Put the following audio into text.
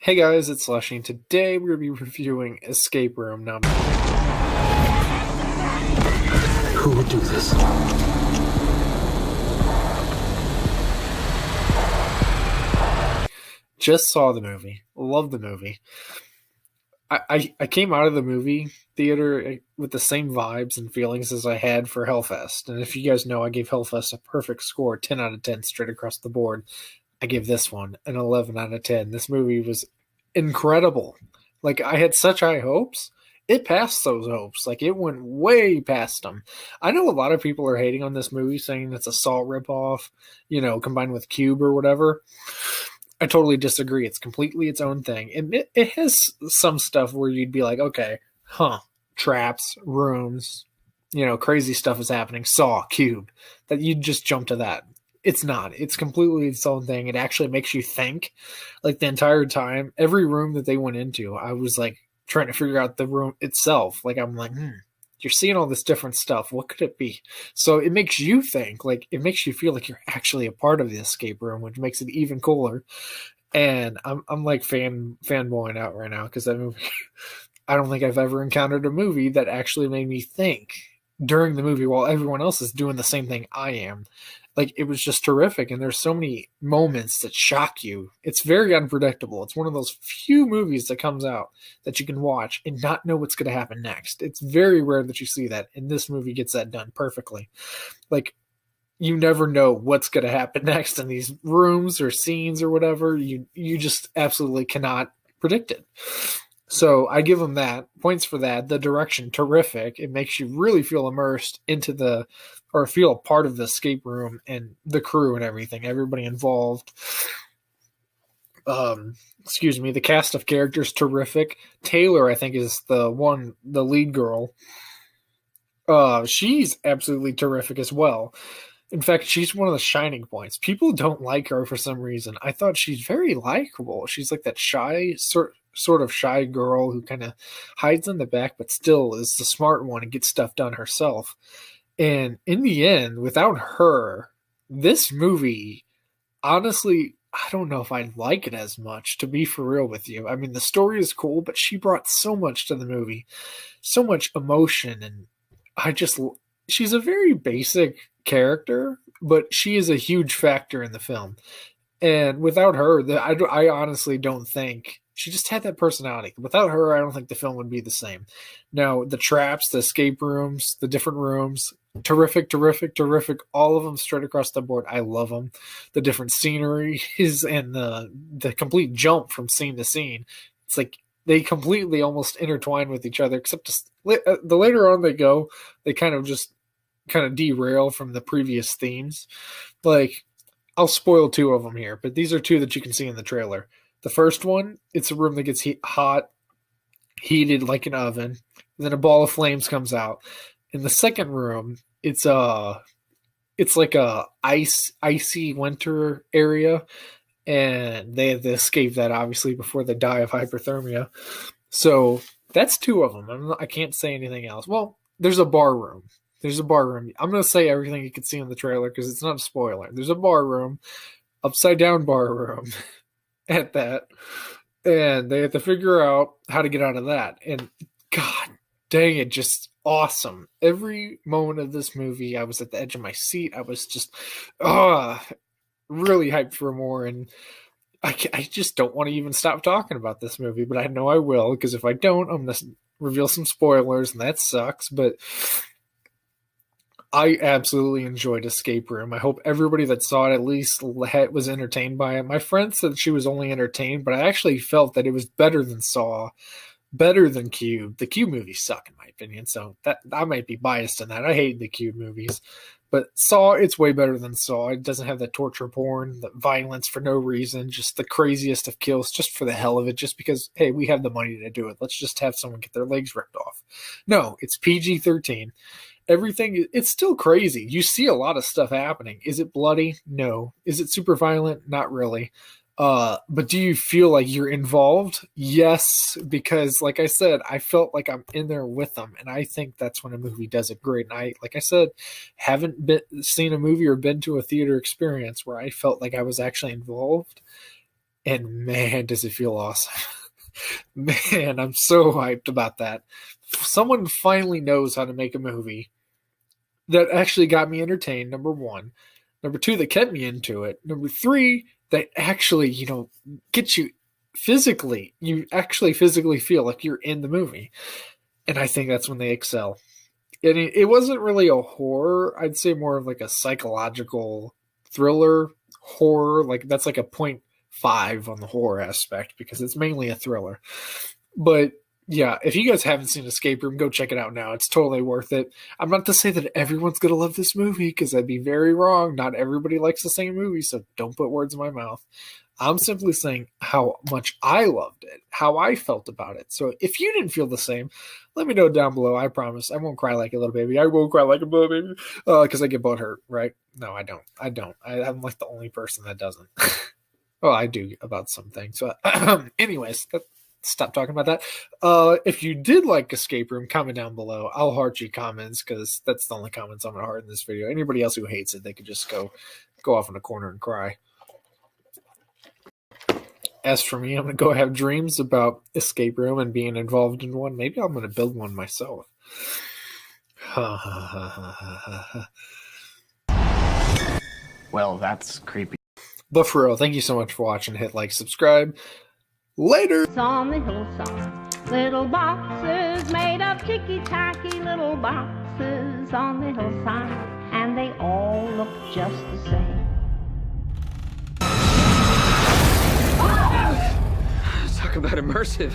Hey guys, it's Slushy, and today we're going to be reviewing Escape Room number. Who would do this? Just saw the movie. Love the movie. I came out of the movie theater with the same vibes and feelings as I had for Hellfest. And if you guys know, I gave Hellfest a perfect score, 10 out of 10 straight across the board. I gave this one an 11 out of 10. This movie was incredible. Like, I had such high hopes. It passed those hopes. Like, it went way past them. I know a lot of people are hating on this movie, saying it's a Saw ripoff, combined with Cube or whatever. I totally disagree. It's completely its own thing. And it has some stuff where you'd be like, okay, traps, rooms, crazy stuff is happening. Saw, Cube, that you'd just jump to that. It's not. It's completely its own thing. It actually makes you think. Like the entire time, every room that they went into, I was like trying to figure out the room itself. Like I'm like, you're seeing all this different stuff. What could it be? So it makes you think. Like it makes you feel like you're actually a part of the escape room, which makes it even cooler. And I'm like fanboying out right now because that movie. I don't think I've ever encountered a movie that actually made me think during the movie while everyone else is doing the same thing I am. Like it was just terrific, and there's so many moments that shock you. It's very unpredictable. It's one of those few movies that comes out that you can watch and not know what's going to happen next. It's very rare that you see that, and this movie gets that done perfectly. Like you never know what's going to happen next in these rooms or scenes or whatever. You just absolutely cannot predict it. So I give them that points for that. The direction, terrific. It makes you really feel immersed into or feel a part of the escape room and the crew and everything, everybody involved. Excuse me. The cast of characters, terrific. Taylor, I think, is the lead girl. She's absolutely terrific as well. In fact, she's one of the shining points. People don't like her for some reason. I thought she's very likable. She's like that shy sort of shy girl who kind of hides in the back, but still is the smart one and gets stuff done herself. And in the end, without her, this movie, honestly, I don't know if I like it as much, to be for real with you. I mean, the story is cool, but she brought so much to the movie, so much emotion, and she's a very basic character, but she is a huge factor in the film. And without her, I honestly don't think she just had that personality. Without her, I don't think the film would be the same. Now, the traps, the escape rooms, the different rooms, terrific, terrific, terrific. All of them straight across the board. I love them. The different sceneries and the complete jump from scene to scene. It's like they completely almost intertwine with each other, except the later on they go, they kind of derail from the previous themes. Like, I'll spoil two of them here, but these are two that you can see in the trailer. The first one, it's a room that gets hot, heated like an oven. Then a ball of flames comes out. In the second room, it's like a icy winter area, and they have to escape that obviously before they die of hypothermia. So that's two of them. I can't say anything else. Well, there's a bar room. I'm going to say everything you can see in the trailer because it's not a spoiler. There's a bar room, upside down bar room at that. And they have to figure out how to get out of that. And God dang it, just awesome. Every moment of this movie, I was at the edge of my seat. I was just, really hyped for more. And I just don't want to even stop talking about this movie, but I know I will because if I don't, I'm going to reveal some spoilers, and that sucks. But I absolutely enjoyed Escape Room. I hope everybody that saw it at least was entertained by it. My friend said she was only entertained, but I actually felt that it was better than Saw, better than Cube. The Cube movies suck, in my opinion, so that I might be biased in that. I hate the Cube movies. But Saw, it's way better than Saw. It doesn't have that torture porn, the violence for no reason, just the craziest of kills, just for the hell of it, just because, hey, we have the money to do it. Let's just have someone get their legs ripped off. No, it's PG-13. Everything, it's still crazy. You see a lot of stuff happening. Is it bloody? No. Is it super violent? Not really. But do you feel like you're involved? Yes, because like I said, I felt like I'm in there with them, and I think that's when a movie does it great. And like I said, haven't seen a movie or been to a theater experience where I felt like I was actually involved And man, does it feel awesome. Man, I'm so hyped about that. Someone finally knows how to make a movie that actually got me entertained, number one. Number two, that kept me into it. Number three, that actually, gets you physically. You actually physically feel like you're in the movie. And I think that's when they excel. And it wasn't really a horror. I'd say more of like a psychological thriller horror. Like that's like a 0.5 on the horror aspect because it's mainly a thriller. But yeah, if you guys haven't seen Escape Room, go check it out now. It's totally worth it. I'm not to say that everyone's going to love this movie because I'd be very wrong. Not everybody likes the same movie, so don't put words in my mouth. I'm simply saying how much I loved it, how I felt about it. So if you didn't feel the same, let me know down below. I promise I won't cry like a little baby. I won't cry like a little baby because I get butthurt, right? No, I don't. I'm like the only person that doesn't. Well, I do about some things. So, anyways, stop talking about that. If you did like Escape Room, comment down below. I'll heart you comments because that's the only comments I'm going to heart in this video. Anybody else who hates it, they could just go off in a corner and cry. As for me, I'm going to go have dreams about Escape Room and being involved in one. Maybe I'm going to build one myself. Well, that's creepy. But for real, thank you so much for watching. Hit like, subscribe. Later! On the hillside, little boxes made of ticky-tacky little boxes on the hillside, and they all look just the same. Talk about immersive.